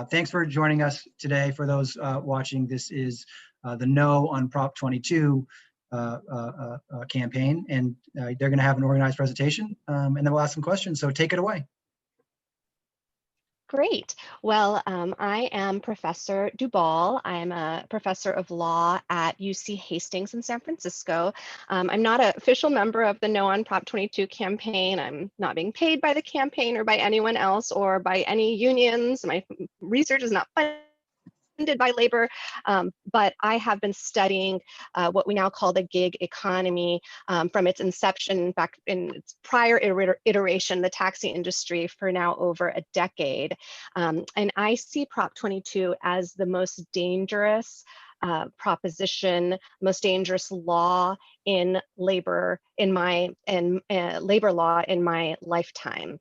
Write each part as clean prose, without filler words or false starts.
Thanks for joining us today. For those watching, this is the No on Prop 22 campaign, and they're going to have an organized presentation, and then we'll ask some questions. So take it away. Great. Well, I am Professor Dubal. I'm a professor of law at UC Hastings in San Francisco. I'm not an official member of the No on Prop 22 campaign. I'm not being paid by the campaign or by anyone else or by any unions. My research is not funded by labor, but I have been studying what we now call the gig economy from its inception back in its prior iteration, the taxi industry, for now over a decade. And I see Prop 22 as the most dangerous proposition, most dangerous law in labor labor law in my lifetime.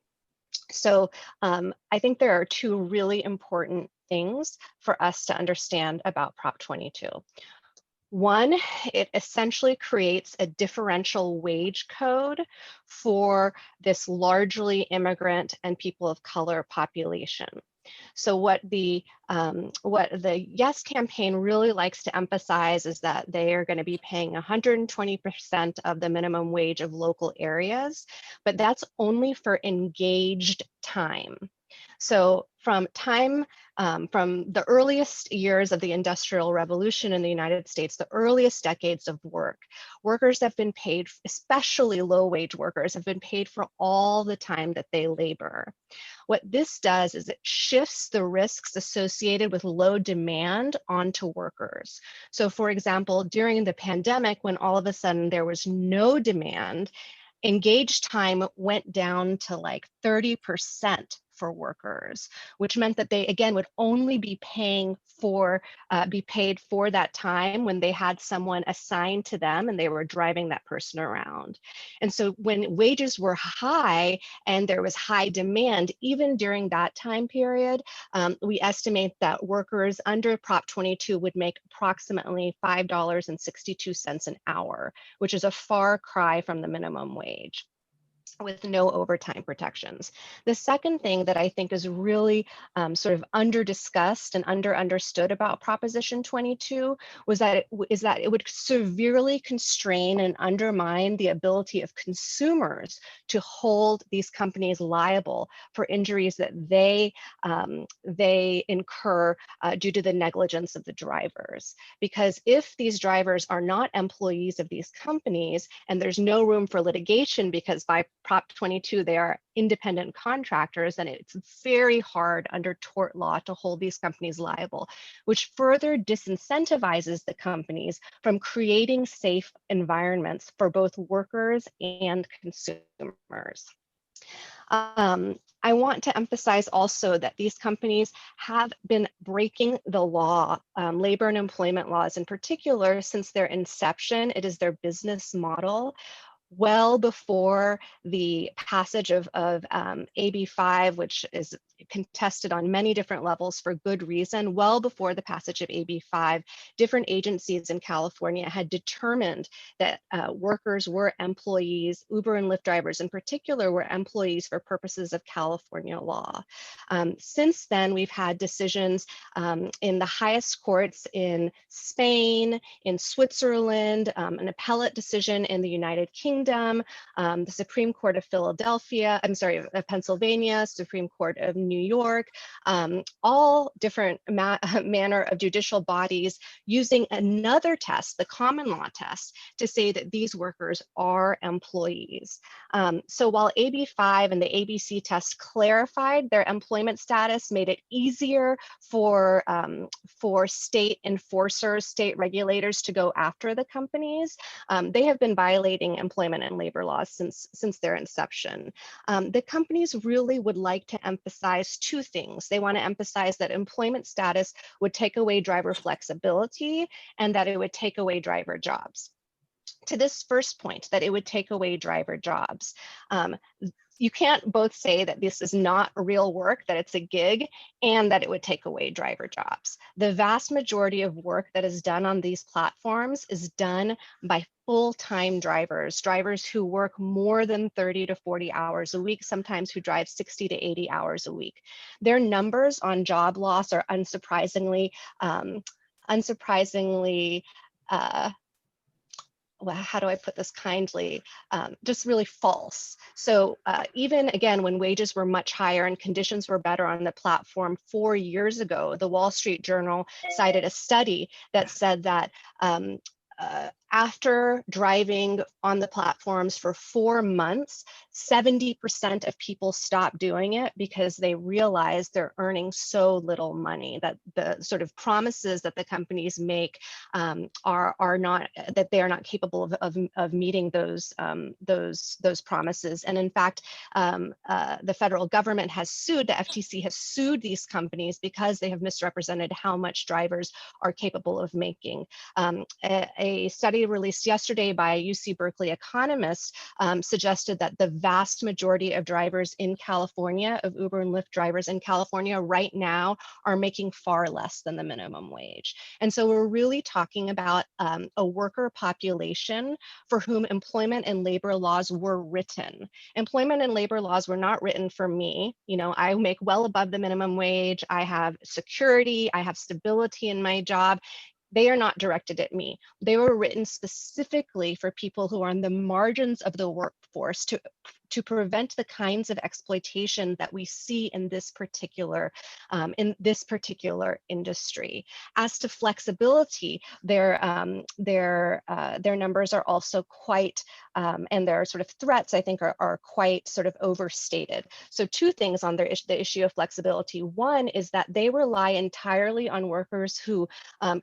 So I think there are two really important things for us to understand about Prop 22. One, it essentially creates a differential wage code for this largely immigrant and people of color population. So what the Yes campaign really likes to emphasize is that they are going to be paying 120% of the minimum wage of local areas, but that's only for engaged time. So from the earliest years of the Industrial Revolution in the United States, the earliest decades of work, workers have been paid, especially low-wage workers, have been paid for all the time that they labor. What this does is it shifts the risks associated with low demand onto workers. So for example, during the pandemic, when all of a sudden there was no demand, engaged time went down to like 30% for workers, which meant that they again would only be paid for that time when they had someone assigned to them and they were driving that person around. And so when wages were high and there was high demand, even during that time period, we estimate that workers under Prop 22 would make approximately $5.62 an hour, which is a far cry from the minimum wage, with no overtime protections. The second thing that I think is really sort of under-discussed and under-understood about Proposition 22 is that it would severely constrain and undermine the ability of consumers to hold these companies liable for injuries that they incur due to the negligence of the drivers. Because if these drivers are not employees of these companies and there's no room for litigation because by Prop 22, they are independent contractors, and it's very hard under tort law to hold these companies liable, which further disincentivizes the companies from creating safe environments for both workers and consumers. I want to emphasize also that these companies have been breaking the law, labor and employment laws in particular, since their inception. It is their business model. Well before the passage of AB 5, which is contested on many different levels for good reason, well before the passage of AB 5, different agencies in California had determined that workers were employees, Uber and Lyft drivers in particular were employees for purposes of California law. Since then, we've had decisions in the highest courts in Spain, in Switzerland, an appellate decision in the United Kingdom, the Supreme Court of Pennsylvania, Supreme Court of New York, all different manner of judicial bodies using another test, the common law test, to say that these workers are employees. So while AB 5 and the ABC test clarified their employment status, made it easier for state enforcers, state regulators to go after the companies, they have been violating employment and labor laws since their inception. The companies really would like to emphasize two things. They want to emphasize that employment status would take away driver flexibility and that it would take away driver jobs. To this first point, that it would take away driver jobs, you can't both say that this is not real work, that it's a gig, and that it would take away driver jobs. The vast majority of work that is done on these platforms is done by full-time drivers, drivers who work more than 30 to 40 hours a week, sometimes who drive 60 to 80 hours a week. Their numbers on job loss are unsurprisingly, well, how do I put this kindly, just really false. So even again, when wages were much higher and conditions were better on the platform 4 years ago, the Wall Street Journal cited a study that said that after driving on the platforms for 4 months, 70% of people stopped doing it because they realized they're earning so little money, that the sort of promises that the companies make are not, that they are not capable of meeting those promises. And in fact, the federal government has sued, the FTC has sued these companies because they have misrepresented how much drivers are capable of making. A study released yesterday by UC Berkeley economists suggested that the vast majority of drivers in California, of Uber and Lyft drivers in California right now, are making far less than the minimum wage. And so we're really talking about a worker population for whom employment and labor laws were written. Employment and labor laws were not written for me. You know, I make well above the minimum wage. I have security. I have stability in my job. They are not directed at me. They were written specifically for people who are on the margins of the workforce to prevent the kinds of exploitation that we see in this particular industry. As to flexibility, their numbers are also quite, and their sort of threats, I think, are quite sort of overstated. So two things on the issue of flexibility. One is that they rely entirely on workers who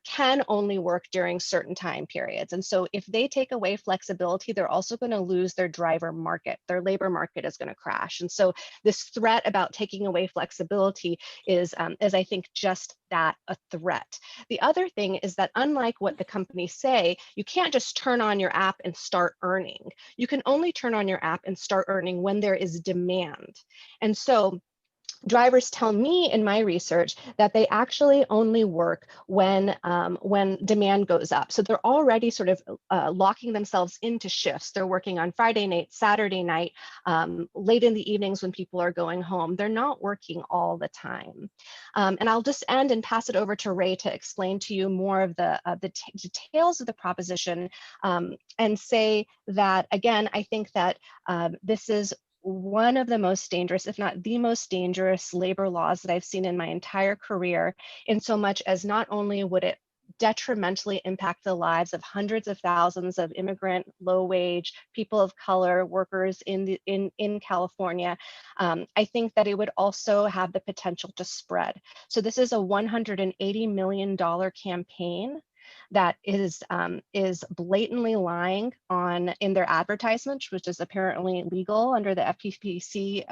can only work during certain time periods. And so if they take away flexibility, they're also going to lose their driver market. Their labor market is going to crash. And so this threat about taking away flexibility is I think, just that, a threat. The other thing is that, unlike what the companies say, you can't just turn on your app and start earning. You can only turn on your app and start earning when there is demand. And so drivers tell me in my research that they actually only work when demand goes up. So they're already sort of locking themselves into shifts. They're working on Friday night, Saturday night, late in the evenings when people are going home. They're not working all the time. And I'll just end and pass it over to Ray to explain to you more of the details of the proposition, and say that, again, I think that this is one of the most dangerous, if not the most dangerous, labor laws that I've seen in my entire career, in so much as not only would it detrimentally impact the lives of hundreds of thousands of immigrant, low-wage, people of color, workers in California, I think that it would also have the potential to spread. So this is a $180 million campaign that is blatantly lying in their advertisements, which is apparently legal under the FPCC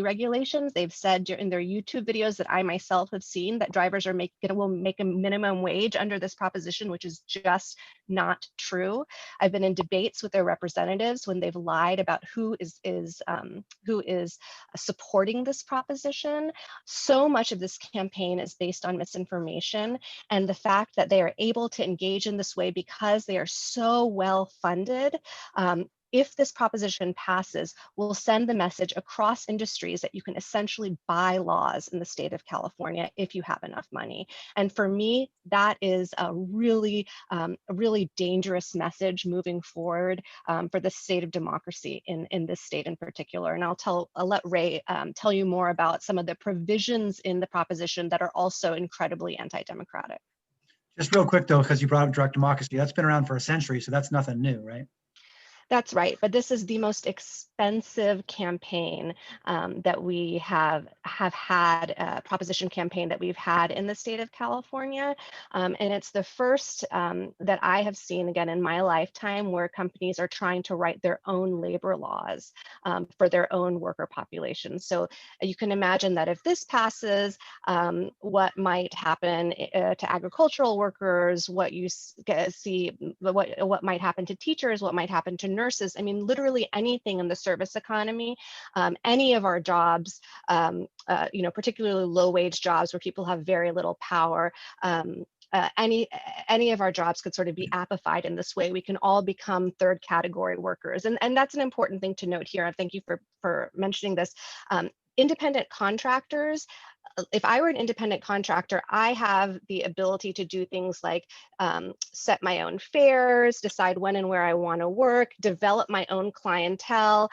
regulations. They've said in their YouTube videos that I myself have seen that drivers will make a minimum wage under this proposition, which is just not true. I've been in debates with their representatives when they've lied about who is supporting this proposition. So much of this campaign is based on misinformation, and the fact that they are able to engage in this way because they are so well funded. If this proposition passes, will send the message across industries that you can essentially buy laws in the state of California if you have enough money. And for me, that is a really dangerous message moving forward for the state of democracy in this state in particular. And I'll let Ray tell you more about some of the provisions in the proposition that are also incredibly anti-democratic. Just real quick, though, because you brought up direct democracy, that's been around for a century, so that's nothing new, right? That's right, but this is the most expensive campaign that we have had, proposition campaign that we've had in the state of California. And it's the first that I have seen, again, in my lifetime, where companies are trying to write their own labor laws for their own worker population. So you can imagine that if this passes, what might happen to agricultural workers, what you see, what might happen to teachers, what might happen to nurses. I mean, literally anything in the service economy, any of our jobs, particularly low-wage jobs where people have very little power. Any of our jobs could sort of be appified in this way. We can all become third category workers. And that's an important thing to note here. And thank you for mentioning this. Independent contractors, if I were an independent contractor, I have the ability to do things like set my own fares, decide when and where I want to work, develop my own clientele.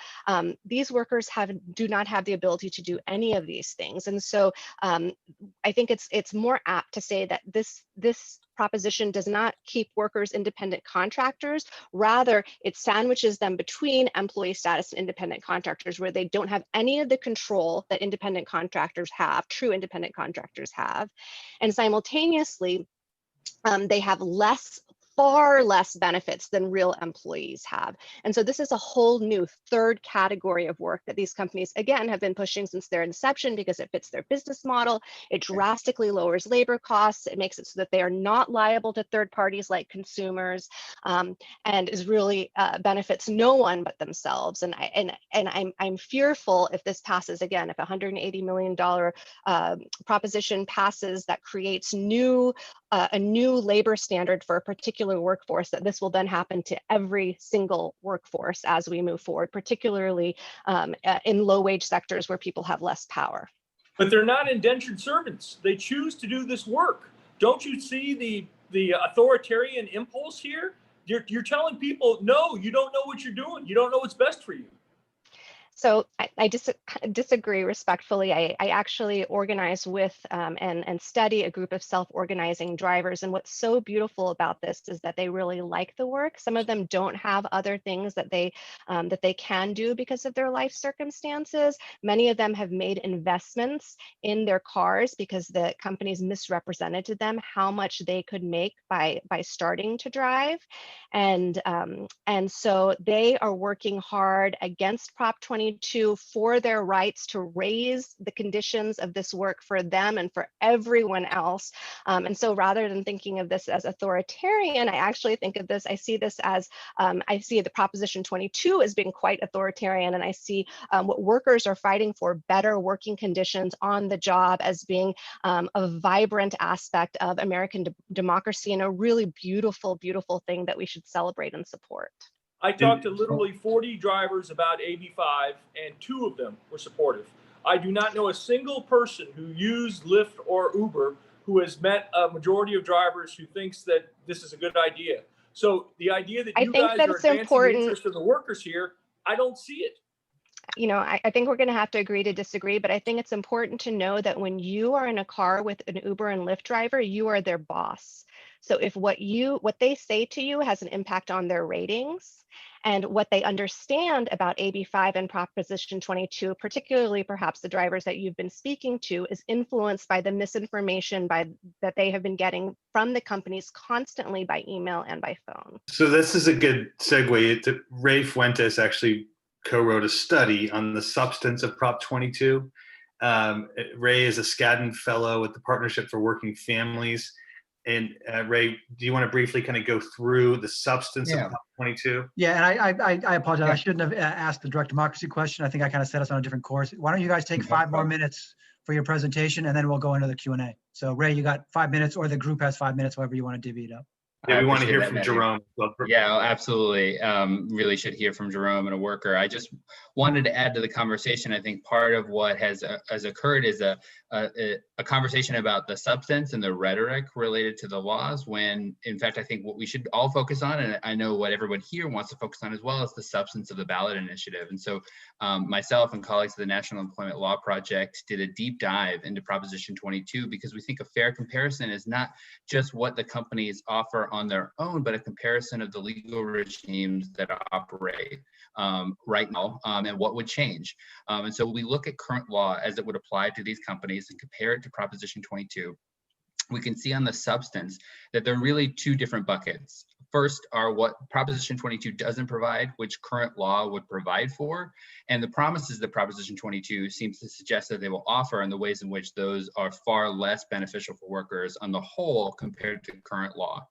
These workers do not have the ability to do any of these things. And so I think it's more apt to say that this proposition does not keep workers independent contractors. Rather, it sandwiches them between employee status and independent contractors, where they don't have any of the control that independent contractors have, true independent contractors have. And simultaneously, they have far less benefits than real employees have. And so this is a whole new third category of work that these companies, again, have been pushing since their inception because it fits their business model. It drastically lowers labor costs. It makes it so that they are not liable to third parties like consumers, and is really benefits no one but themselves. And I'm fearful if this passes again, if $180 million proposition passes that creates a new labor standard for a particular workforce, that this will then happen to every single workforce as we move forward, particularly in low-wage sectors where people have less power. But they're not indentured servants. They choose to do this work. Don't you see the authoritarian impulse here? You're telling people, no, you don't know what you're doing. You don't know what's best for you. So I disagree respectfully. I actually organize with and study a group of self-organizing drivers. And what's so beautiful about this is that they really like the work. Some of them don't have other things that they can do because of their life circumstances. Many of them have made investments in their cars because the companies misrepresented to them how much they could make by starting to drive. And so they are working hard against Prop 22 for their rights to raise the conditions of this work for them and for everyone else. And so rather than thinking of this as authoritarian, I actually think of this, I see this as, I see the Proposition 22 as being quite authoritarian, and I see what workers are fighting for, better working conditions on the job, as being a vibrant aspect of American democracy and a really beautiful, beautiful thing that we should celebrate and support. I talked to literally 40 drivers about AB5, and 2 of them were supportive. I do not know a single person who used Lyft or Uber who has met a majority of drivers who thinks that this is a good idea. So the idea that you guys are advancing the interest of the workers here, I don't see it. You know, I think we're going to have to agree to disagree, but I think it's important to know that when you are in a car with an Uber and Lyft driver, you are their boss. So if what they say to you has an impact on their ratings, and what they understand about AB5 and Proposition 22, particularly perhaps the drivers that you've been speaking to, is influenced by the misinformation that they have been getting from the companies constantly by email and by phone. So this is a good segue. Ray Fuentes actually co-wrote a study on the substance of Prop 22. Ray is a Skadden Fellow with the Partnership for Working Families. And Ray, do you want to briefly kind of go through the substance of Prop 22? Yeah, and I apologize. I shouldn't have asked the direct democracy question. I think I kind of set us on a different course. Why don't you guys take 5 more minutes for your presentation, and then we'll go into the Q&A. So Ray, you got 5 minutes, or the group has 5 minutes, however you want to divvy it up. Yeah, we want to hear from Jerome. Yeah, absolutely. Really should hear from Jerome and a worker. I just wanted to add to the conversation. I think part of what has occurred is a conversation about the substance and the rhetoric related to the laws, when in fact, I think what we should all focus on, and I know what everyone here wants to focus on as well, is the substance of the ballot initiative. And so myself and colleagues of the National Employment Law Project did a deep dive into Proposition 22, because we think a fair comparison is not just what the companies offer on their own, but a comparison of the legal regimes that operate right now and what would change. And so we look at current law as it would apply to these companies and compare it to Proposition 22. We can see on the substance that there are really 2 different buckets. First are what Proposition 22 doesn't provide, which current law would provide for, and the promises that Proposition 22 seems to suggest that they will offer, and the ways in which those are far less beneficial for workers on the whole compared to current law.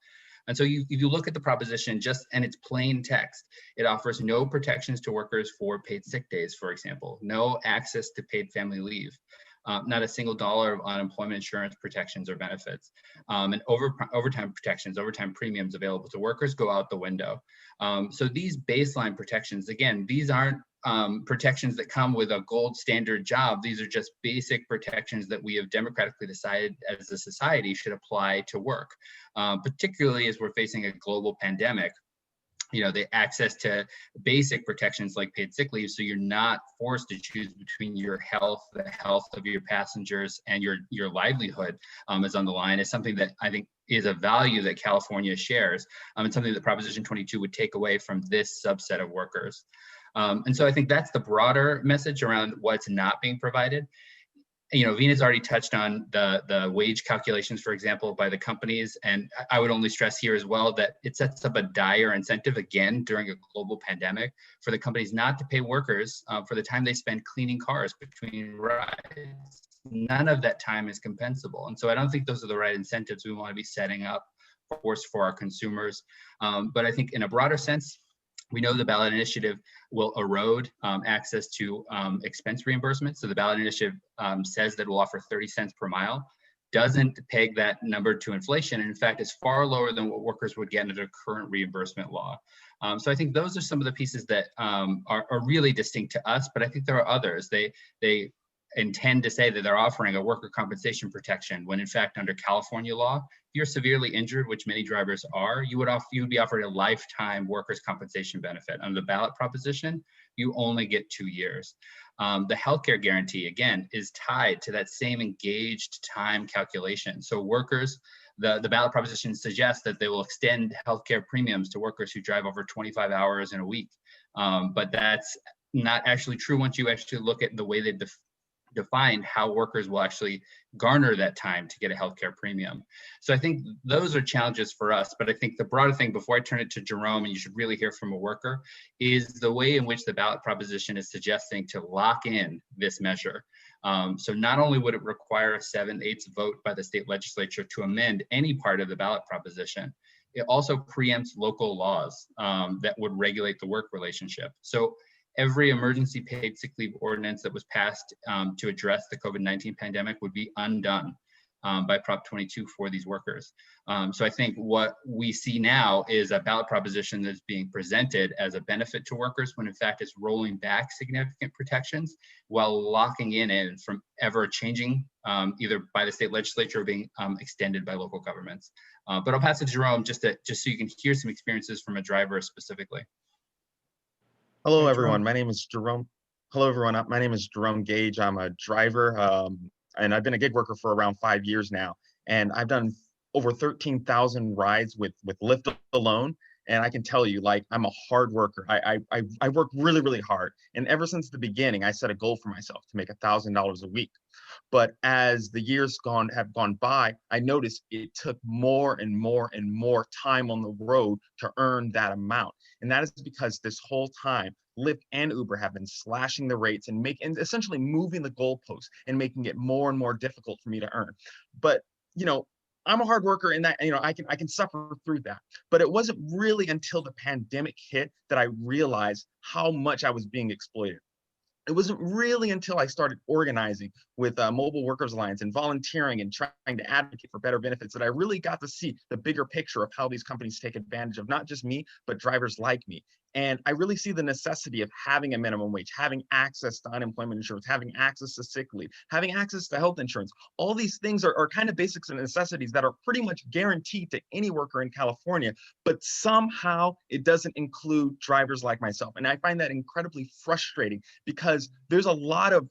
And so if you look at the proposition just and its plain text, it offers no protections to workers for paid sick days, for example, no access to paid family leave, not a single dollar of unemployment insurance protections or benefits, and overtime protections, overtime premiums available to workers go out the window. So these baseline protections, again, these aren't protections that come with a gold standard job. These are just basic protections that we have democratically decided as a society should apply to work, particularly as we're facing a global pandemic. You know, the access to basic protections like paid sick leave, so you're not forced to choose between your health, the health of your passengers, and your livelihood is on the line, is something that I think is a value that California shares, and something that Proposition 22 would take away from this subset of workers. And so I think that's the broader message around what's not being provided. You know, Vina's already touched on the wage calculations, for example, by the companies. And I would only stress here as well that it sets up a dire incentive, again, during a global pandemic, for the companies not to pay workers for the time they spend cleaning cars between rides. None of that time is compensable. And so I don't think those are the right incentives we want to be setting up for our consumers. But I think in a broader sense, we know the ballot initiative will erode access to expense reimbursement. So the ballot initiative says that it will offer 30 cents per mile, doesn't peg that number to inflation, and in fact is far lower than what workers would get under the current reimbursement law. So I think those are some of the pieces that are really distinct to us, but I think there are others. They intend to say that they're offering a worker compensation protection, when in fact under California law, if you're severely injured, which many drivers are, you would be offered a lifetime workers' compensation benefit. Under the ballot proposition, you only get 2 years. The healthcare guarantee, again, is tied to that same engaged time calculation. So workers, the ballot proposition suggests that they will extend healthcare premiums to workers who drive over 25 hours in a week. But that's not actually true once you actually look at the way they define how workers will actually garner that time to get a healthcare premium. So I think those are challenges for us, but I think the broader thing, before I turn it to Jerome, and you should really hear from a worker, is the way in which the ballot proposition is suggesting to lock in this measure. So not only would it require a 7/8 vote by the state legislature to amend any part of the ballot proposition, it also preempts local laws that would regulate the work relationship. So every emergency paid sick leave ordinance that was passed to address the COVID-19 pandemic would be undone by Prop 22 for these workers. So I think what we see now is a ballot proposition that's being presented as a benefit to workers, when in fact it's rolling back significant protections while locking in from ever changing, either by the state legislature or being extended by local governments. But I'll pass it to Jerome just so you can hear some experiences from a driver specifically. Hello, everyone. My name is Jerome. Hello, everyone. My name is Jerome Gage. I'm a driver, and I've been a gig worker for around 5 years now. And I've done over 13,000 rides with Lyft alone. And I can tell you, like, I'm a hard worker. I work really, really hard. And ever since the beginning, I set a goal for myself to make $1,000 a week. But as the years have gone by, I noticed it took more and more and more time on the road to earn that amount. And that is because this whole time, Lyft and Uber have been slashing the rates and essentially moving the goalposts and making it more and more difficult for me to earn. But, you know, I'm a hard worker in that, you know, I can suffer through that. But it wasn't really until the pandemic hit that I realized how much I was being exploited. It wasn't really until I started organizing with Mobile Workers Alliance and volunteering and trying to advocate for better benefits that I really got to see the bigger picture of how these companies take advantage of not just me, but drivers like me. And I really see the necessity of having a minimum wage, having access to unemployment insurance, having access to sick leave, having access to health insurance. All these things are kind of basics and necessities that are pretty much guaranteed to any worker in California, but somehow it doesn't include drivers like myself. And I find that incredibly frustrating because there was a lot of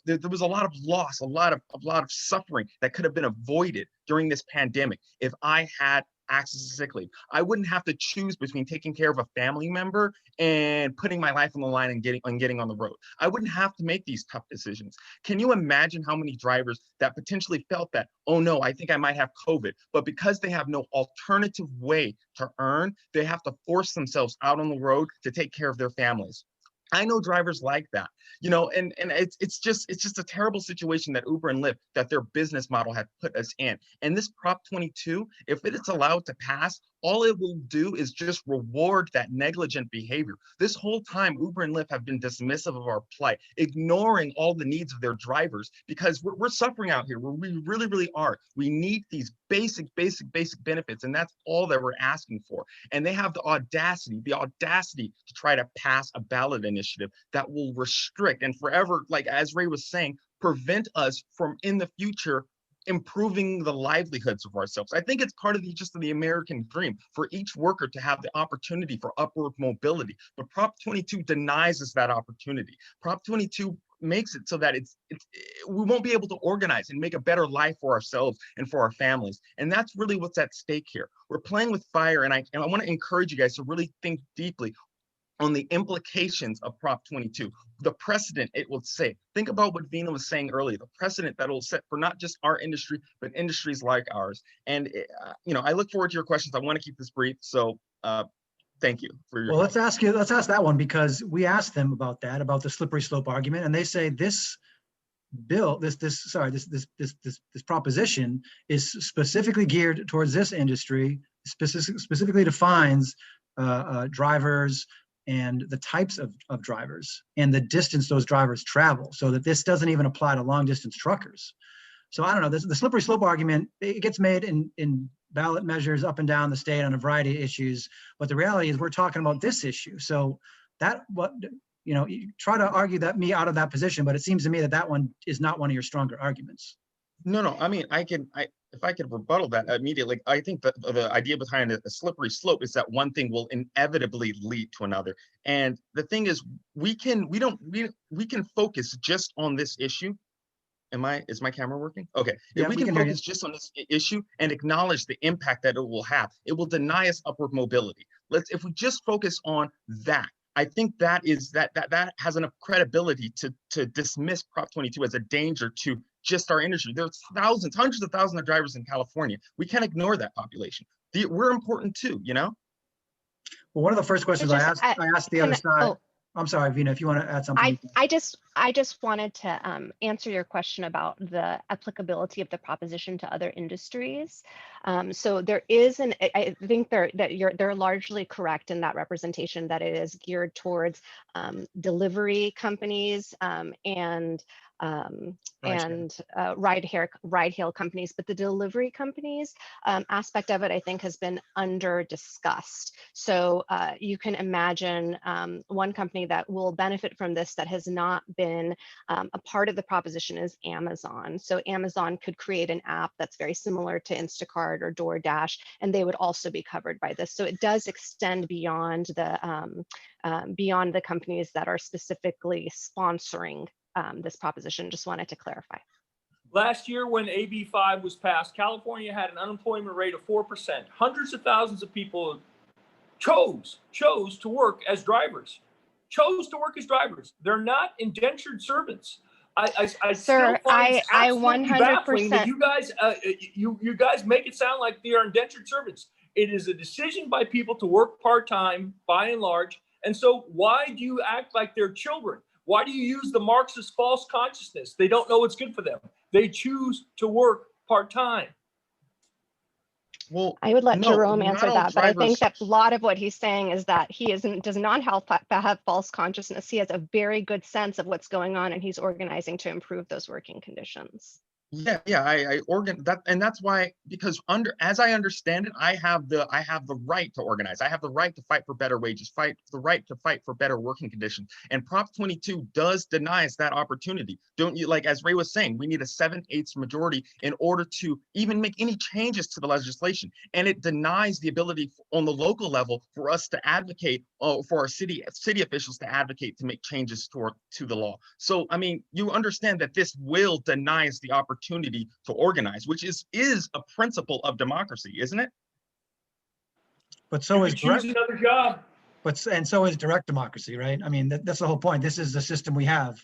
loss, a lot of suffering that could have been avoided during this pandemic if I had access to sick leave. I wouldn't have to choose between taking care of a family member and putting my life on the line and getting on the road. I wouldn't have to make these tough decisions. Can you imagine how many drivers that potentially felt that, oh no, I think I might have COVID, but because they have no alternative way to earn, they have to force themselves out on the road to take care of their families. I know drivers like that, you know, and it's just a terrible situation that Uber and Lyft, that their business model had put us in. And this Prop 22, if it is allowed to pass, all it will do is just reward that negligent behavior. This whole time, Uber and Lyft have been dismissive of our plight, ignoring all the needs of their drivers, because we're suffering out here. We really, really are. We need these basic benefits, and that's all that we're asking for. And they have the audacity to try to pass a ballot initiative that will restrict and forever, like as Ray was saying, prevent us from in the future improving the livelihoods of ourselves. I think it's part of the American dream for each worker to have the opportunity for upward mobility. But Prop 22 denies us that opportunity. Prop 22 makes it so that we won't be able to organize and make a better life for ourselves and for our families. And that's really what's at stake here. We're playing with fire, and I want to encourage you guys to really think deeply on the implications of Prop 22, the precedent it will set. Think about what Vina was saying earlier, the precedent that will set for not just our industry, but industries like ours. And, I look forward to your questions. I want to keep this brief. So thank you for your. Well, let's ask that one, because we asked them about the slippery slope argument, and they say this bill, this proposition is specifically geared towards this industry, specifically defines drivers and the types of drivers and the distance those drivers travel, so that this doesn't even apply to long distance truckers. So I don't know, the slippery slope argument, it gets made in ballot measures up and down the state on a variety of issues, but the reality is we're talking about this issue. So you try to argue me out of that position, but it seems to me that one is not one of your stronger arguments. No, I mean, if I could rebuttal that immediately, I think that the idea behind a slippery slope is that one thing will inevitably lead to another. And the thing is, we can focus just on this issue. Is my camera working? Okay. Yeah, if we can focus just on this issue and acknowledge the impact that it will have, it will deny us upward mobility. If we just focus on that, I think that has enough credibility to dismiss Prop 22 as a danger to just our industry. There's hundreds of thousands of drivers in California. We can't ignore that population. We're important too, Well, one of the first questions I asked the other side. Oh. I'm sorry, Vina, if you want to add something. I just wanted to answer your question about the applicability of the proposition to other industries. So there is I think they're largely correct in that representation, that it is geared towards delivery companies and ride-hail companies, but the delivery companies aspect of it, I think, has been under discussed. So you can imagine one company that will benefit from this that has not been a part of the proposition is Amazon. So Amazon could create an app that's very similar to Instacart or DoorDash, and they would also be covered by this. So it does extend beyond the companies that are specifically sponsoring this proposition. Just wanted to clarify. Last year, when AB 5 was passed, California had an unemployment rate of 4%. Hundreds of thousands of people chose to work as drivers. They're not indentured servants. Sir, I 100%. That you guys make it sound like they are indentured servants. It is a decision by people to work part-time, by and large. And so why do you act like they're children? Why do you use the Marxist false consciousness? They don't know what's good for them. They choose to work part-time. Well, I would let Jerome answer that, but I think that a lot of what he's saying is that he does not have false consciousness. He has a very good sense of what's going on, and he's organizing to improve those working conditions. Yeah, I organ that, and that's why, because as I understand it, I have the right to organize. I have the right to fight for better wages, the right to fight for better working conditions. And Prop 22 does deny us that opportunity. Don't you? Like, as Ray was saying, we need a 7/8 majority in order to even make any changes to the legislation. And it denies the ability on the local level for us to advocate, for our city officials to advocate to make changes to the law. So, I mean, you understand that this will deny us the opportunity to organize, which is a principle of democracy, isn't it? But so is choose another job. And so is direct democracy, right? I mean, that's the whole point. This is the system we have.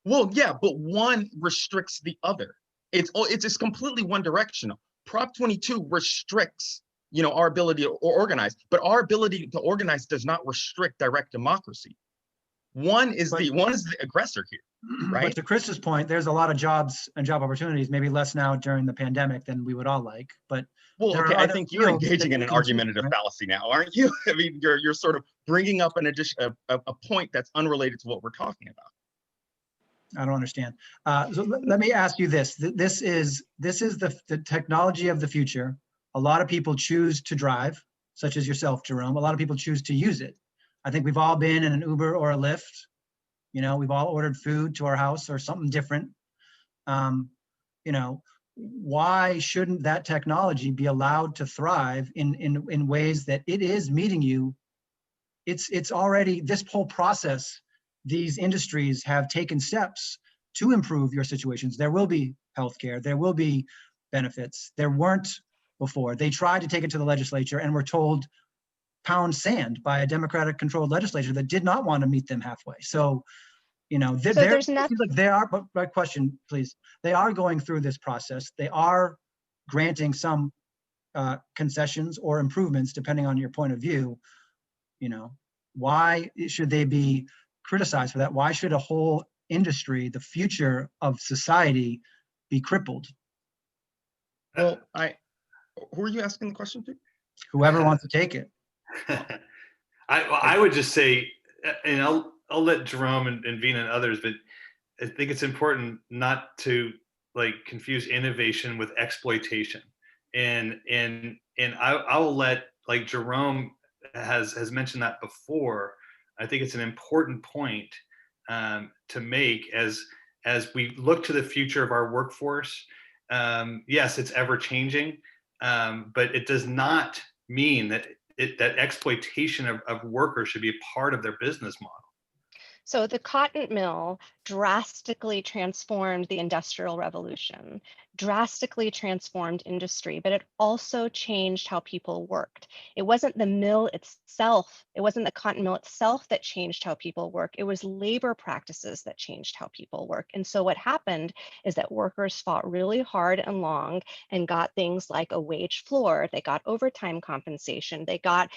Well, yeah, but one restricts the other. It's just completely one directional. Prop 22 restricts, our ability to organize, but our ability to organize does not restrict direct democracy. one is the aggressor here, But right? to Chris's point, there's a lot of jobs and job opportunities, maybe less now during the pandemic than we would all like, but Well, there okay, are I other think you're fields that engaging in you an can choose, argumentative right? fallacy now, aren't you? I mean, you're sort of bringing up an addition, a point that's unrelated to what we're talking about. I don't understand. So let me ask you this. This is the technology of the future. A lot of people choose to drive, such as yourself, Jerome. A lot of people choose to use it. I think we've all been in an Uber or a Lyft. You know, we've all ordered food to our house or something different. You know, why shouldn't that technology be allowed to thrive in ways that it is meeting you? It's already, this whole process, these industries have taken steps to improve your situations. There will be healthcare, there will be benefits. There weren't before. They tried to take it to the legislature and were told pound sand by a Democratic controlled legislature that did not want to meet them halfway. So, you know, So there's nothing. like they are, but my question, please, they are going through this process. They are granting some concessions or improvements depending on your point of view. You know, why should they be criticized for that? Why should a whole industry, the future of society, be crippled? Well, who are you asking the question to? Whoever wants to take it. I would just say, and I'll let Jerome and Vina and others, but I think it's important not to like confuse innovation with exploitation. And I will let, like Jerome has mentioned that before. I think it's an important point to make as we look to the future of our workforce. Yes, it's ever changing, but it does not mean that that exploitation of workers should be a part of their business model. So the cotton mill drastically transformed the Industrial Revolution, drastically transformed industry, but it also changed how people worked. It wasn't the mill itself, it wasn't the cotton mill itself that changed how people work. It was labor practices that changed how people work. And so what happened is that workers fought really hard and long and got things like a wage floor, they got overtime compensation, they got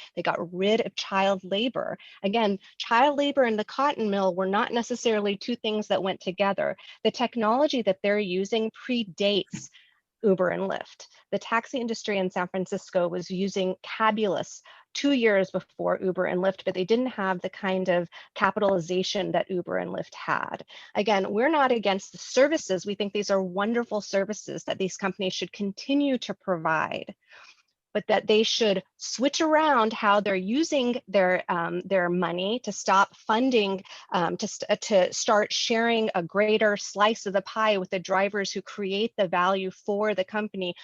rid of child labor. Again, child labor and the cotton mill were not necessarily two things that went together. The technology that they're using predates Uber and Lyft. The taxi industry in San Francisco was using Cabulous 2 years before Uber and Lyft, but they didn't have the kind of capitalization that Uber and Lyft had. Again, we're not against the services. We think these are wonderful services that these companies should continue to provide, but that they should switch around how they're using their money to stop funding, to start sharing a greater slice of the pie with the drivers who create the value for the company.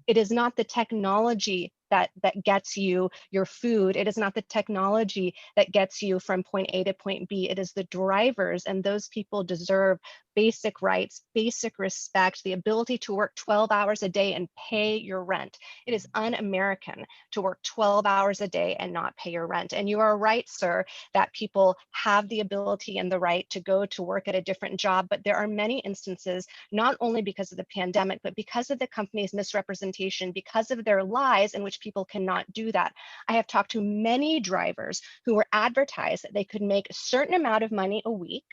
It is not the technology that gets you your food. It is not the technology that gets you from point A to point B. It is the drivers, and those people deserve basic rights, basic respect, the ability to work 12 hours a day and pay your rent. It is un-American to work 12 hours a day and not pay your rent. And you are right, sir, that people have the ability and the right to go to work at a different job, but there are many instances, not only because of the pandemic, but because of the company's misrepresentation, because of their lies in which people cannot do that. I have talked to many drivers who were advertised that they could make a certain amount of money a week,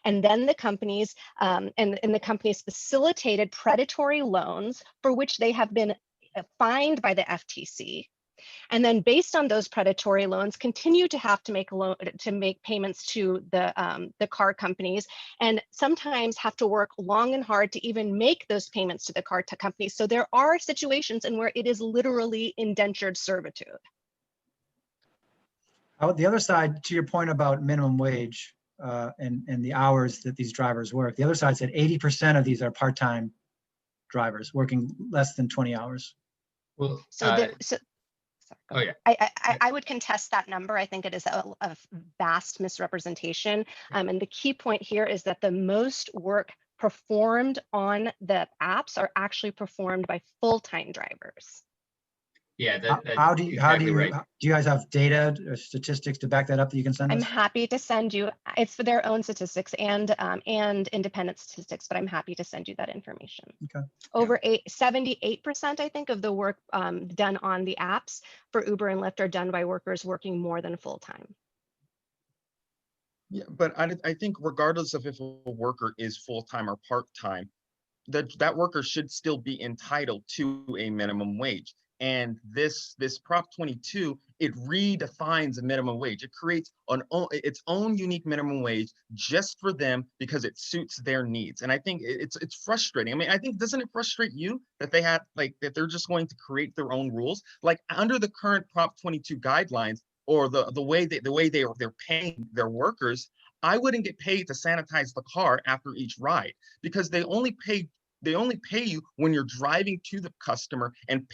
and then the companies and the companies facilitated predatory loans for which they have been fined by the FTC. And then based on those predatory loans, continue to have to make payments to the car companies, and sometimes have to work long and hard to even make those payments to the car companies. So there are situations in where it is literally indentured servitude. The other side, to your point about minimum wage and the hours that these drivers work, the other side said 80% of these are part-time drivers working less than 20 hours. Well, oh yeah, I would contest that number. I think it is a vast misrepresentation. And the key point here is that the most work performed on the apps are actually performed by full-time drivers. Yeah, how do you right. Do you guys have data or statistics to back that up that you can send us? I'm happy to send you. It's for their own statistics and independent statistics, but I'm happy to send you that information. Okay. Over 78%, I think, of the work done on the apps for Uber and Lyft are done by workers working more than full time. Yeah, but I think regardless of if a worker is full-time or part-time, that worker should still be entitled to a minimum wage. And this Prop 22, it redefines a minimum wage. It creates its own unique minimum wage just for them because it suits their needs. And I think it's frustrating. I mean, I think, doesn't it frustrate you that they had that they're just going to create their own rules? Like under the current Prop 22 guidelines, or the way they're paying their workers, I wouldn't get paid to sanitize the car after each ride, because they only pay you when you're driving to the customer and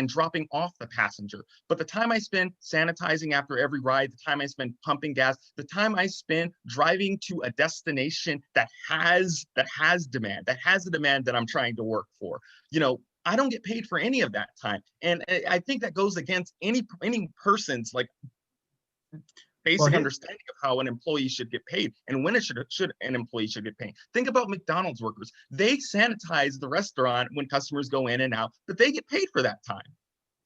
dropping off the passenger. But the time I spend sanitizing after every ride, the time I spend pumping gas, the time I spend driving to a destination that has demand, that has the demand that I'm trying to work for, I don't get paid for any of that time. And I think that goes against any person's basic understanding of how an employee should get paid and when it should an employee should get paid. Think about McDonald's workers. They sanitize the restaurant when customers go in and out, but they get paid for that time.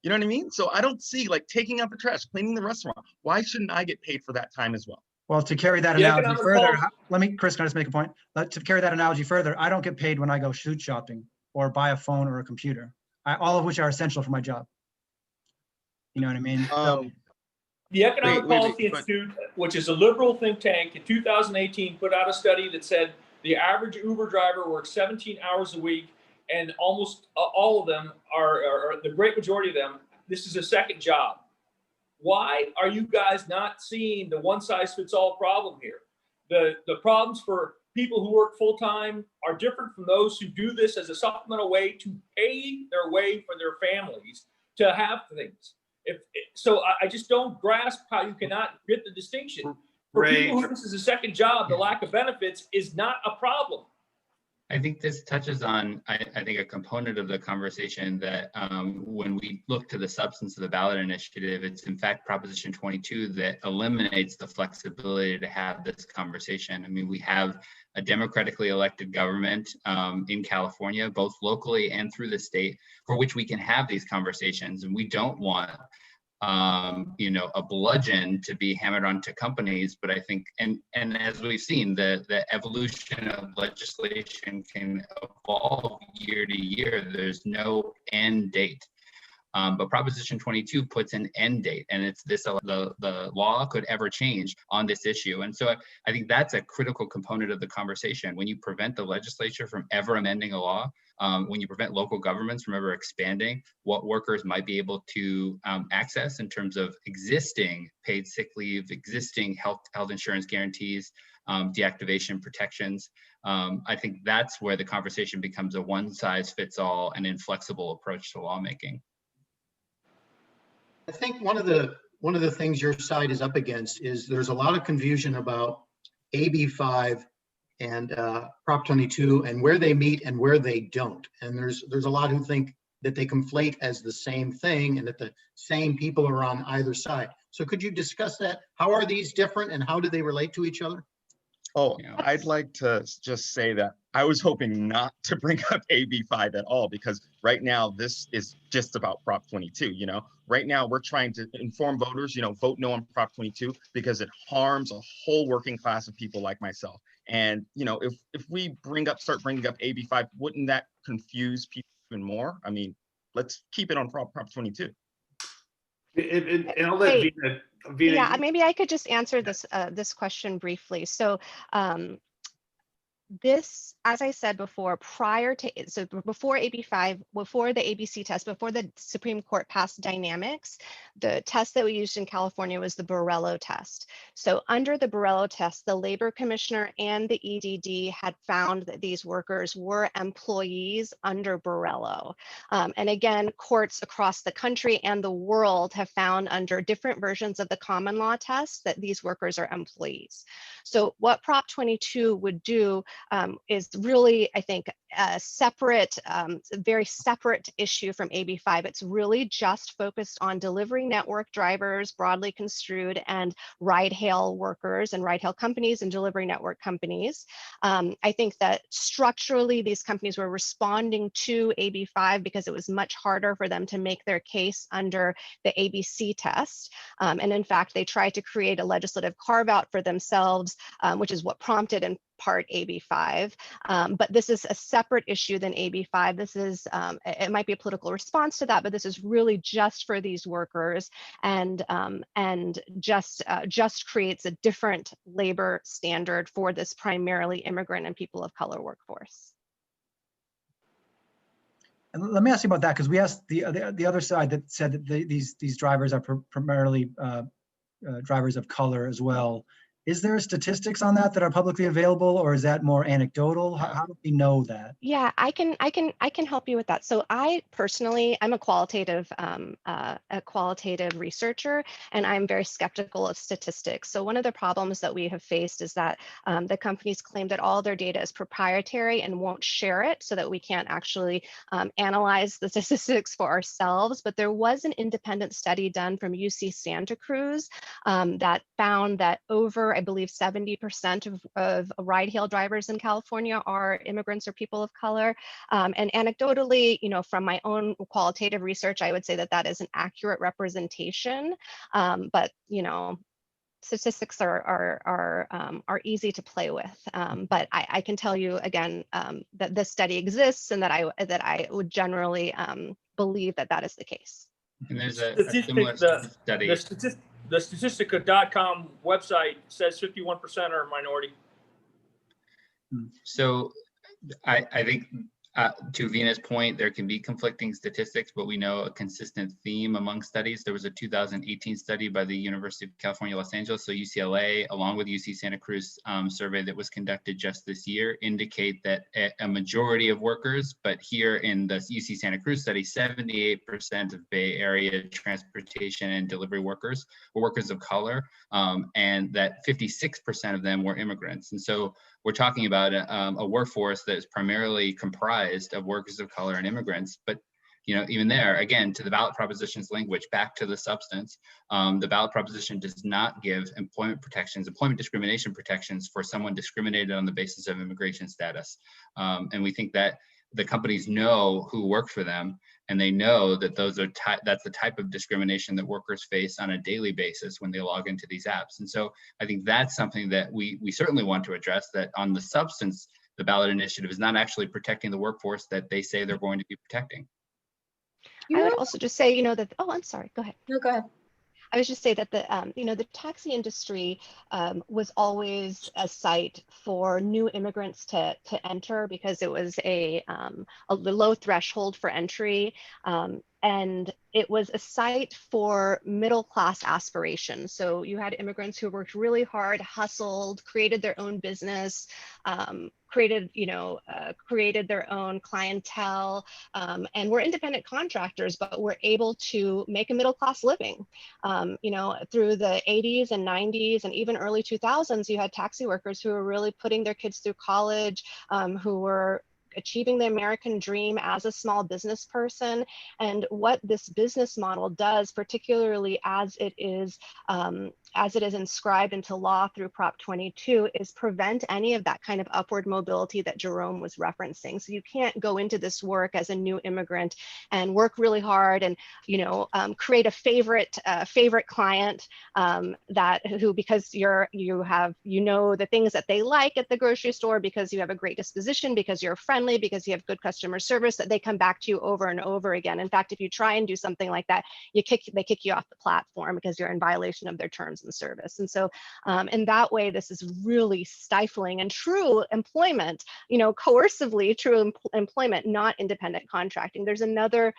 You know what I mean? So I don't see, cleaning out the trash, cleaning the restaurant, why shouldn't I get paid for that time as well? Well, to carry that analogy further, Chris, can I just make a point? To carry that analogy further, I don't get paid when I go shoot shopping or buy a phone or a computer, all of which are essential for my job. You know what I mean? The Economic Policy Institute, which is a liberal think tank, in 2018 put out a study that said the average Uber driver works 17 hours a week, and almost all of them or the great majority of them, this is a second job. Why are you guys not seeing the one-size-fits-all problem here? The problems for people who work full-time are different from those who do this as a supplemental way to pay their way for their families to have things. So I just don't grasp how you cannot get the distinction. For people who this is a second job, the lack of benefits is not a problem. I think this touches on, I think, a component of the conversation that when we look to the substance of the ballot initiative, it's in fact Proposition 22 that eliminates the flexibility to have this conversation. I mean, we have a democratically elected government in California, both locally and through the state, for which we can have these conversations. And we don't want a bludgeon to be hammered onto companies. But I think, and as we've seen, the evolution of legislation can evolve year to year. There's no end date. But Proposition 22 puts an end date, and it's this: the law could ever change on this issue. And so I think that's a critical component of the conversation. When you prevent the legislature from ever amending a law, when you prevent local governments from ever expanding what workers might be able to access in terms of existing paid sick leave, existing health insurance guarantees, deactivation protections, I think that's where the conversation becomes a one-size-fits-all and inflexible approach to lawmaking. I think one of the things your side is up against is there's a lot of confusion about AB 5 and Prop 22 and where they meet and where they don't. And there's a lot who think that they conflate as the same thing and that the same people are on either side. So could you discuss that? How are these different and how do they relate to each other? Oh, I'd like to just say that I was hoping not to bring up AB 5 at all, because right now this is just about Prop 22. Right now we're trying to inform voters, vote no on Prop 22 because it harms a whole working class of people like myself. And if we start bringing up AB 5, wouldn't that confuse people even more? I mean, let's keep it on Prop 22. And I'll let Vina. Yeah, maybe I could just answer this question briefly. So this, as I said before, before AB 5, before the ABC test, before the Supreme Court passed dynamics, the test that we used in California was the Borrello test. So under the Borrello test, the Labor Commissioner and the EDD had found that these workers were employees under Borrello. And again, courts across the country and the world have found under different versions of the common law test that these workers are employees. So what Prop 22 would do is really, I think, a separate, very separate issue from AB5. It's really just focused on delivery network drivers, broadly construed, and ride-hail workers and ride-hail companies and delivery network companies. I think that structurally, these companies were responding to AB5 because it was much harder for them to make their case under the ABC test. And in fact, they tried to create a legislative carve-out for themselves, which is what prompted in part AB5. But this is a separate issue than AB5. This is, it might be a political response to that, but this is really just for these workers, and just creates a different labor standard for this primarily immigrant and people of color workforce. And let me ask you about that, because we asked the other side that said that these drivers are primarily drivers of color as well. Is there statistics on that are publicly available, or is that more anecdotal? How do we know that? Yeah, I can help you with that. So I personally, I'm a qualitative researcher, and I'm very skeptical of statistics. So one of the problems that we have faced is that the companies claim that all their data is proprietary and won't share it, so that we can't actually analyze the statistics for ourselves. But there was an independent study done from UC Santa Cruz that found that over, I believe, 70% of ride-hail drivers in California are immigrants or people of color. And anecdotally, from my own qualitative research, I would say that that is an accurate representation. But statistics are easy to play with. But I can tell you again that this study exists, and that I would generally believe that that is the case. And there's a similar study. The Statistica.com website says 51% are minority. So I think to Vina's point, there can be conflicting statistics, but we know a consistent theme among studies. There was a 2018 study by the University of California, Los Angeles, so UCLA, along with UC Santa Cruz survey that was conducted just this year, indicate that a majority of workers, but here in the UC Santa Cruz study, 78% of Bay Area transportation and delivery workers were workers of color, and that 56% of them were immigrants. And so we're talking about a workforce that is primarily comprised of workers of color and immigrants. But even there, again, to the ballot proposition's language, back to the substance, the ballot proposition does not give employment discrimination protections for someone discriminated on the basis of immigration status. And we think that the companies know who work for them, and they know that that's the type of discrimination that workers face on a daily basis when they log into these apps. And so I think that's something that we certainly want to address, that on the substance, the ballot initiative is not actually protecting the workforce that they say they're going to be protecting. I would also just say, that, oh, I'm sorry, go ahead. No, go ahead. I was just say that the taxi industry was always a site for new immigrants to enter, because it was a low threshold for entry. And it was a site for middle-class aspirations. So you had immigrants who worked really hard, hustled, created their own business, created their own clientele, and were independent contractors, but were able to make a middle-class living. Through the 80s and 90s and even early 2000s, you had taxi workers who were really putting their kids through college, who were achieving the American dream as a small business person. And what this business model does, particularly as it is inscribed into law through Prop 22, is prevent any of that kind of upward mobility that Jerome was referencing. So you can't go into this work as a new immigrant and work really hard and create a favorite client because you know the things that they like at the grocery store, because you have a great disposition, because you're friendly, because you have good customer service, that they come back to you over and over again. In fact, if you try and do something like that, they kick you off the platform because you're in violation of their terms and service. And so in that way, this is really stifling and true employment, coercively true employment, not independent contracting. There's another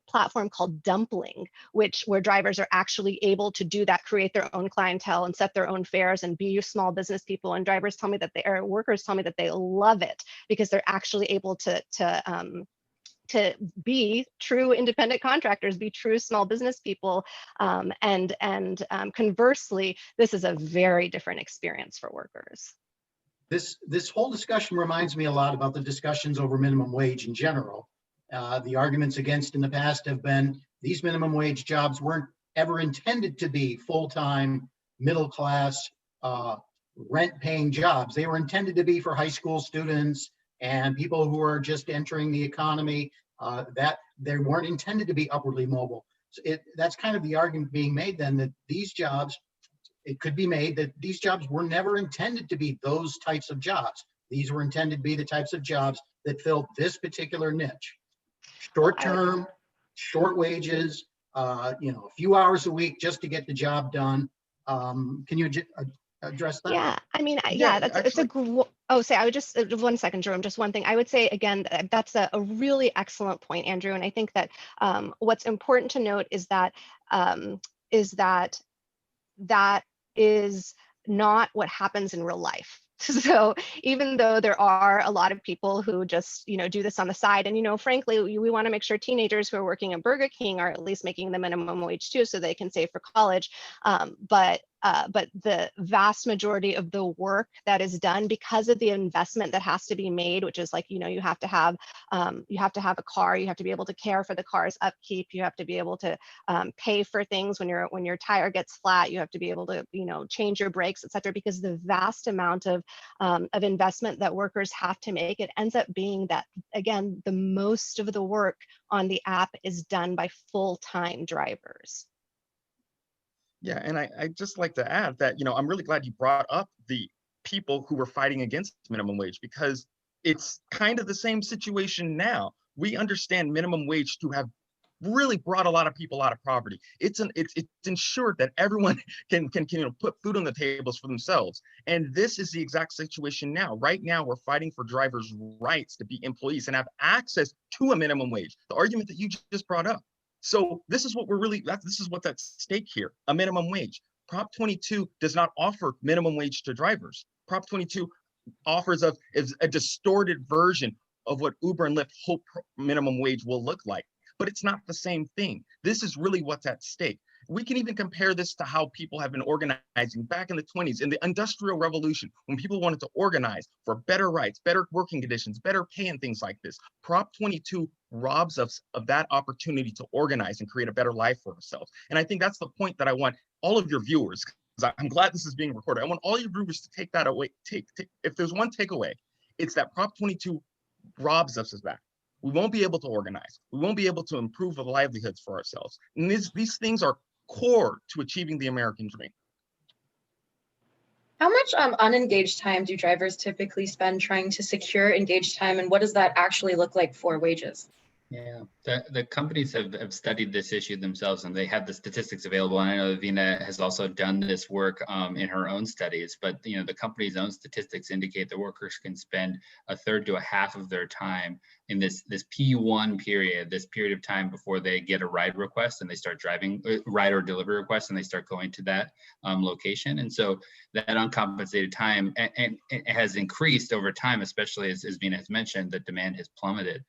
platform called Dumpling, where drivers are actually able to do that, create their own clientele and set their own fares and be small business people. And workers tell me that they love it, because they're actually able to be true independent contractors, be true small business people. And conversely, this is a very different experience for workers. This whole discussion reminds me a lot about the discussions over minimum wage in general. The arguments against in the past have been these minimum wage jobs weren't ever intended to be full-time, middle-class, rent-paying jobs. They were intended to be for high school students and people who are just entering the economy, that they weren't intended to be upwardly mobile. So that's kind of the argument being made then, that these jobs, it could be made that these jobs were never intended to be those types of jobs. These were intended to be the types of jobs that filled this particular niche. Short term, short wages, a few hours a week just to get the job done. Can you address that? Yeah, I mean, Yeah, it's a, I would just, 1 second, Jerome, just one thing. I would say, again, that's a really excellent point, Andrew. And I think that what's important to note is that that is not what happens in real life. So even though there are a lot of people who just, do this on the side, and, frankly, we want to make sure teenagers who are working at Burger King are at least making the minimum wage too, so they can save for college. But the vast majority of the work that is done, because of the investment that has to be made, which is like, you have to have a car, you have to be able to care for the car's upkeep, you have to be able to pay for things when your tire gets flat, you have to be able to, change your brakes, et cetera, because the vast amount of investment that workers have to make, it ends up being that, again, the most of the work on the app is done by full-time drivers. Yeah, and I just like to add that, I'm really glad you brought up the people who were fighting against minimum wage, because it's kind of the same situation now. We understand minimum wage to have really brought a lot of people out of poverty. It's ensured that everyone can put food on the tables for themselves. And this is the exact situation now. Right now, we're fighting for drivers' rights to be employees and have access to a minimum wage. The argument that you just brought up. So this is what this is what's at stake here, a minimum wage. Prop 22 does not offer minimum wage to drivers. Prop 22 offers is a distorted version of what Uber and Lyft hope minimum wage will look like. But it's not the same thing. This is really what's at stake. We can even compare this to how people have been organizing back in the 20s, in the Industrial Revolution, when people wanted to organize for better rights, better working conditions, better pay, and things like this. Prop 22 robs us of that opportunity to organize and create a better life for ourselves. And I think that's the point that I want all of your viewers, because I'm glad this is being recorded, I want all your viewers to take that away. If there's one takeaway, it's that Prop 22 robs us of that. We won't be able to organize. We won't be able to improve the livelihoods for ourselves. And these things are core to achieving the American dream. How much unengaged time do drivers typically spend trying to secure engaged time, and what does that actually look like for wages? Yeah, the companies have studied this issue themselves, and they have the statistics available. And I know Vina has also done this work in her own studies, but the company's own statistics indicate that workers can spend a third to a half of their time in this P1 period, this period of time before they get a ride request and they start driving, ride or delivery request, and they start going to that location. And so that uncompensated time and it has increased over time, especially as Vina has mentioned, the demand has plummeted.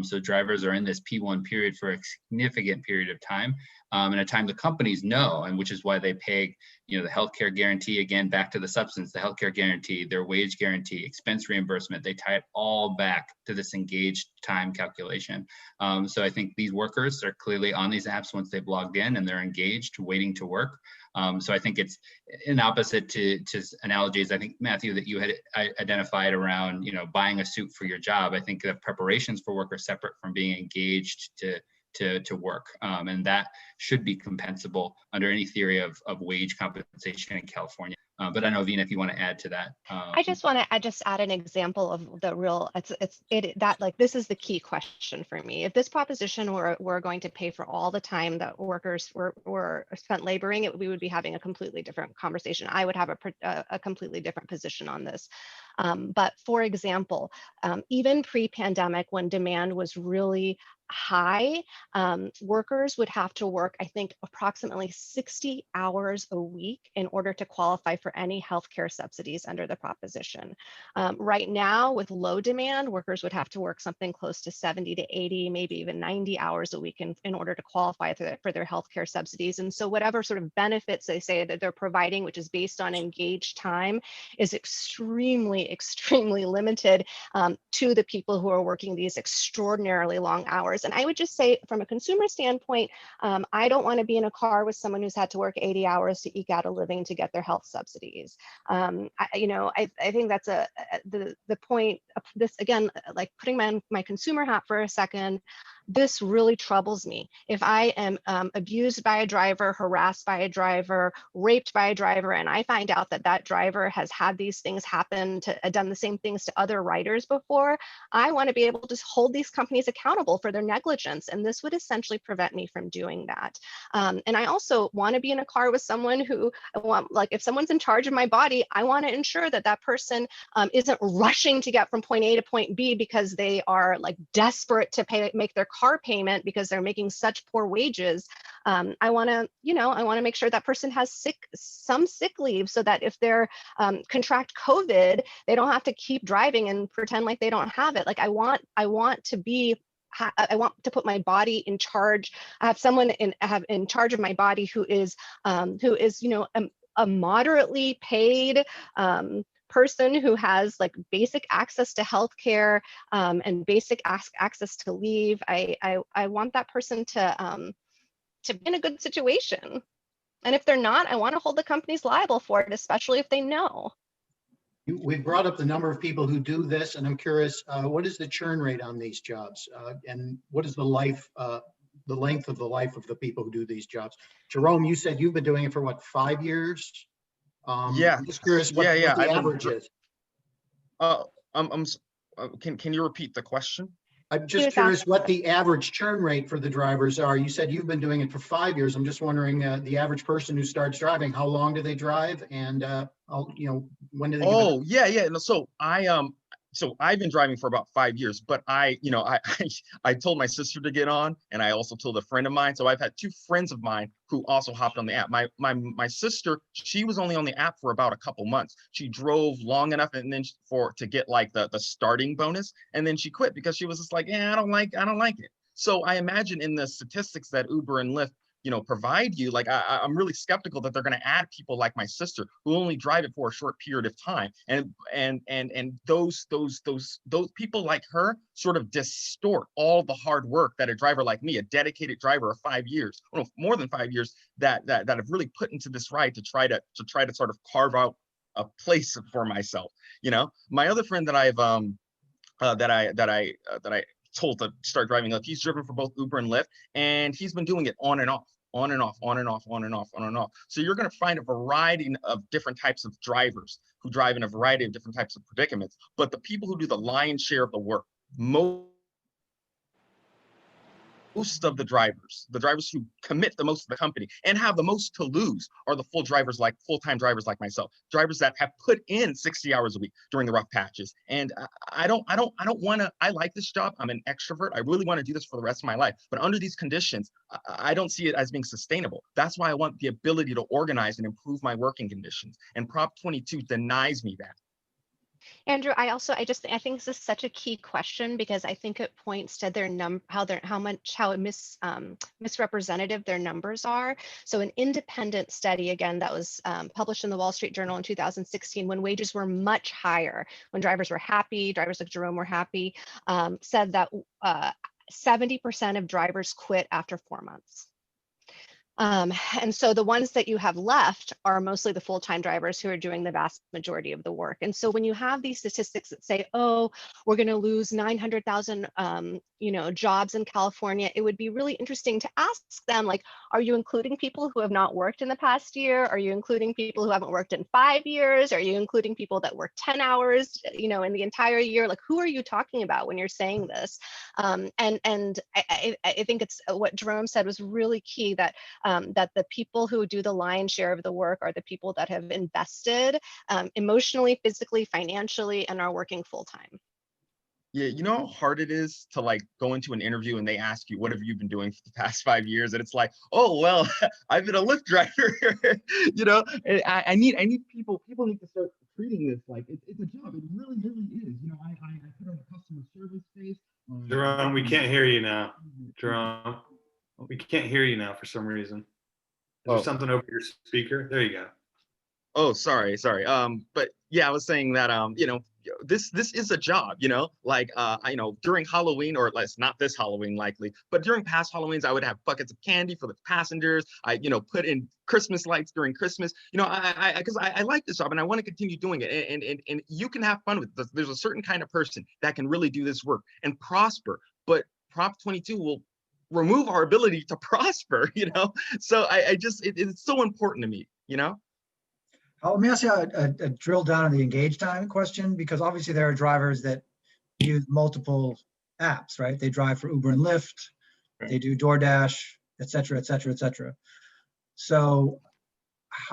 So drivers are in this P1 period for a significant period of time, and a time the companies know, and which is why they pay, the healthcare guarantee, again, back to the substance, the healthcare guarantee, their wage guarantee, expense reimbursement, they tie it all back to this engaged time calculation. So I think these workers are clearly on these apps once they've logged in and they're engaged, waiting to work. So I think it's an opposite to analogies, I think, Matthew, that you had identified around, buying a suit for your job. I think the preparations for work are separate from being engaged to work. And that should be compensable under any theory of wage compensation in California. But I know, Vina, if you want to add to that. I just want to add an example of the real, this is the key question for me. If this proposition were going to pay for all the time that workers were spent laboring, we would be having a completely different conversation. I would have a completely different position on this. But for example, even pre-pandemic, when demand was really high, workers would have to work, I think, approximately 60 hours a week in order to qualify for any healthcare subsidies under the proposition. Right now, with low demand, workers would have to work something close to 70 to 80, maybe even 90 hours a week in order to qualify for their healthcare subsidies. And so whatever sort of benefits they say that they're providing, which is based on engaged time, is extremely, extremely limited to the people who are working these extraordinarily long hours. And I would just say, from a consumer standpoint, I don't want to be in a car with someone who's had to work 80 hours to eke out a living to get their health subsidies. I think that's the point of this, again, like putting my consumer hat for a second. This really troubles me. If I am abused by a driver, harassed by a driver, raped by a driver, and I find out that that driver has had these things happen, done the same things to other riders before, I want to be able to hold these companies accountable for their negligence. And this would essentially prevent me from doing that. And I also want to be in a car with someone who, like, if someone's in charge of my body, I want to ensure that that person isn't rushing to get from point A to point B because they are like desperate to make their car payment because they're making such poor wages. I want to make sure that person has some sick leave so that if they're contract COVID, they don't have to keep driving and pretend like they don't have it. Like I want to put my body in charge. I have someone in charge of my body who is a moderately paid person who has like basic access to healthcare and basic access to leave. I want that person to be in a good situation. And if they're not, I want to hold the companies liable for it, especially if they know. We've brought up the number of people who do this, and I'm curious, what is the churn rate on these jobs? And what is the length of the life of the people who do these jobs? Jerome, you said you've been doing it for what, 5 years? Yeah. I'm just curious what the average is. Can you repeat the question? I'm just curious what the average churn rate for the drivers are. You said you've been doing it for 5 years. I'm just wondering, the average person who starts driving, how long do they drive, and when do they? Oh, yeah. No, so I've been driving for about 5 years, but I told my sister to get on, and I also told a friend of mine. So I've had 2 friends of mine who also hopped on the app. My sister, she was only on the app for about a couple months. She drove long enough, and then to get like the starting bonus, and then she quit because she was just like, yeah, I don't like it. So I imagine in the statistics that Uber and Lyft provide you, like I'm really skeptical that they're going to add people like my sister who only drive it for a short period of time, and those people like her sort of distort all the hard work that a driver like me, a dedicated driver of 5 years, more than 5 years, that have really put into this ride to try to sort of carve out a place for myself. My other friend that I told to start driving Lyft, he's driven for both Uber and Lyft, and he's been doing it on and off. So you're going to find a variety of different types of drivers who drive in a variety of different types of predicaments. But the people who do the lion's share of the work, most of the drivers who commit the most to the company and have the most to lose are the full-time drivers like myself, drivers that have put in 60 hours a week during the rough patches. And I like this job. I'm an extrovert. I really want to do this for the rest of my life. But under these conditions, I don't see it as being sustainable. That's why I want the ability to organize and improve my working conditions. And Prop 22 denies me that. Andrew, I think this is such a key question because I think it points to how misrepresentative their numbers are. So an independent study, again, that was published in the Wall Street Journal in 2016, when wages were much higher, when drivers were happy, drivers like Jerome were happy, said that 70% of drivers quit after 4 months. And so the ones that you have left are mostly the full-time drivers who are doing the vast majority of the work. And so when you have these statistics that say, oh, we're going to lose 900,000 jobs in California, it would be really interesting to ask them, like, are you including people who have not worked in the past year? Are you including people who haven't worked in 5 years? Are you including people that work 10 hours, in the entire year? Like, who are you talking about when you're saying this? And I think it's what Jerome said was really key, that the people who do the lion's share of the work are the people that have invested emotionally, physically, financially, and are working full time. Yeah, you know how hard it is to like go into an interview and they ask you, what have you been doing for the past 5 years? And it's like, oh, well, I've been a Lyft driver. You know, and I need people need to start treating this like it's a job. It really, really is. You know, I put on a customer service face. Jerome, we can't hear you now. Jerome, we can't hear you now for some reason. Is there Oh. something over your speaker? There you go. Oh, sorry. But yeah, I was saying that you know, this is a job, you know, like you know, during Halloween, or less not this Halloween likely, but during past Halloweens, I would have buckets of candy for the passengers. I, you know, put in Christmas lights during Christmas. You know, because I like this job and I want to continue doing it. And you can have fun with it. There's a certain kind of person that can really do this work and prosper. But Prop 22 will remove our ability to prosper, you know. So I just it's so important to me, you know. Let me ask you a drill down on the engage time question, because obviously there are drivers that use multiple apps, right? They drive for Uber and Lyft, they do DoorDash, et cetera, et cetera, et cetera. So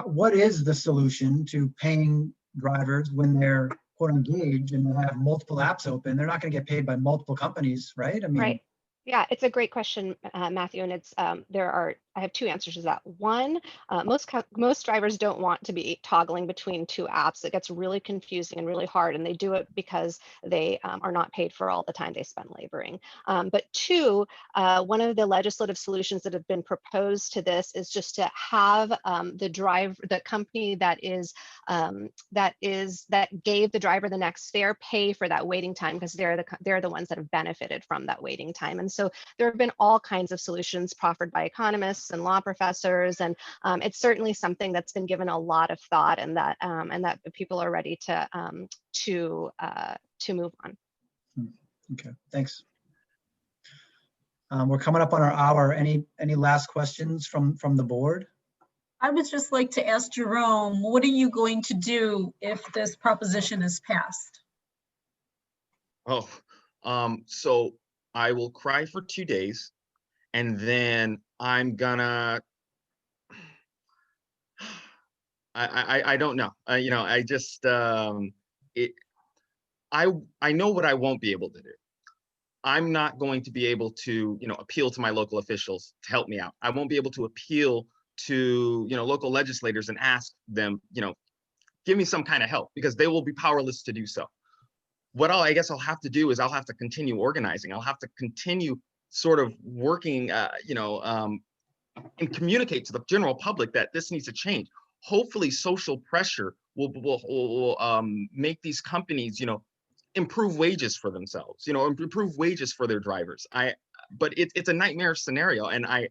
what is the solution to paying drivers when they're quote engaged and they have multiple apps open? They're not going to get paid by multiple companies, right? I mean, Right. Yeah, it's a great question, Matthew, and it's I have two answers to that. One, most drivers don't want to be toggling between two apps. It gets really confusing and really hard, and they do it because they are not paid for all the time they spend laboring. But two, one of the legislative solutions that have been proposed to this is just to have the company that gave the driver the next fare pay for that waiting time, because they're the ones that have benefited from that waiting time. And so there have been all kinds of solutions proffered by economists and law professors, and it's certainly something that's been given a lot of thought, and that people are ready to move on. Okay, thanks. We're coming up on our hour. Any last questions from the board? I would just like to ask Jerome, what are you going to do if this proposition is passed? Oh, so I will cry for 2 days, and then I'm gonna, I don't know. You know, I just, I know what I won't be able to do. I'm not going to be able to, you know, appeal to my local officials to help me out. I won't be able to appeal to, you know, local legislators and ask them, you know, give me some kind of help, because they will be powerless to do so. What I guess I'll have to do is I'll have to continue organizing. I'll have to continue sort of working, you know, and communicate to the general public that this needs to change. Hopefully social pressure will make these companies, you know, improve wages for themselves, you know, improve wages for their drivers. But it's a nightmare scenario, and I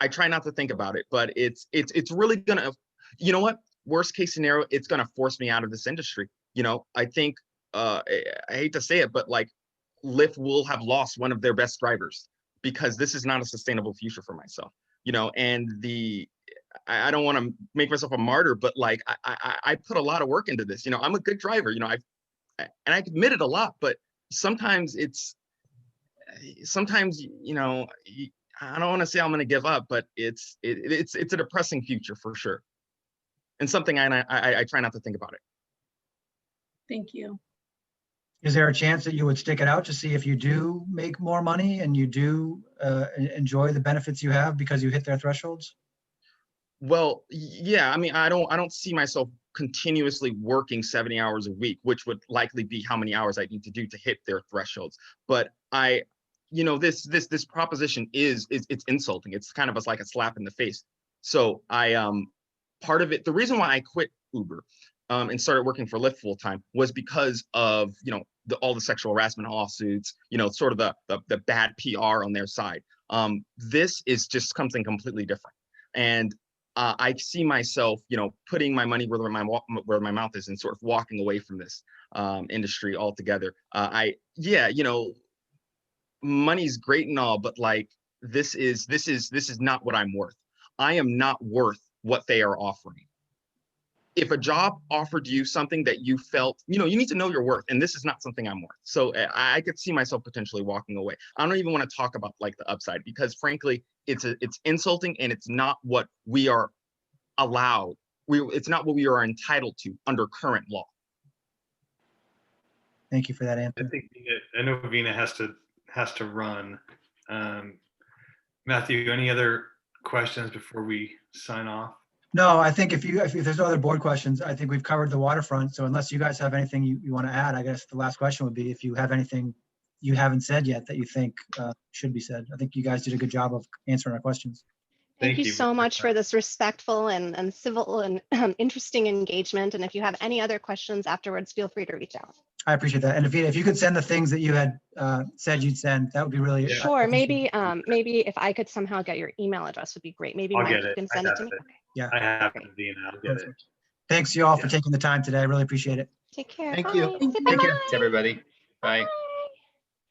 try not to think about it, but it's really gonna, you know what, worst case scenario, it's gonna force me out of this industry. You know, I think, I hate to say it, but like Lyft will have lost one of their best drivers, because this is not a sustainable future for myself, you know. And I don't want to make myself a martyr, but like I put a lot of work into this. You know, I'm a good driver, you know, I committed a lot, but sometimes you know, I don't want to say I'm going to give up, but it's a depressing future for sure, and something I try not to think about it. Thank you. Is there a chance that you would stick it out to see if you do make more money and you do enjoy the benefits you have because you hit their thresholds? Well, yeah, I mean, I don't see myself continuously working 70 hours a week, which would likely be how many hours I need to do to hit their thresholds. But you know, this proposition it's insulting. It's kind of like a slap in the face. So part of it, the reason why I quit Uber and started working for Lyft full time was because of, you know, all the sexual harassment lawsuits, you know, sort of the bad PR on their side. This is just something completely different. And I see myself, you know, putting my money where my mouth is and sort of walking away from this industry altogether. Yeah, you know, money's great and all, but like this is not what I'm worth. I am not worth what they are offering. If a job offered you something that you felt, you know, you need to know your worth, and this is not something I'm worth. So I could see myself potentially walking away. I don't even want to talk about like the upside, because frankly, it's insulting, and it's not what we are allowed. It's not what we are entitled to under current law. Thank you for that I answer. think I know Vina has to run. Matthew, any other questions before we sign off? No, I think if there's no other board questions, I think we've covered the waterfront. So unless you guys have anything you want to add, I guess the last question would be if you have anything you haven't said yet that you think should be said. I think you guys did a good job of answering our questions. Thank you you so very much for this respectful and civil and interesting engagement. And if you have any other questions afterwards, feel free to reach out. I appreciate that. And if you could send the things that you had said you'd send, that would be really Sure. Maybe if I could somehow get your email address would be great. Maybe I'll Mike, get you it. can I send it have to me. it. Okay. Yeah. I have Great. it, Vina. I'll get it. Thanks you all for Yeah. taking the time today. I really appreciate it. Take care. Thank Bye. you. Say Take care. bye-bye. Thanks, everybody. Bye. Bye.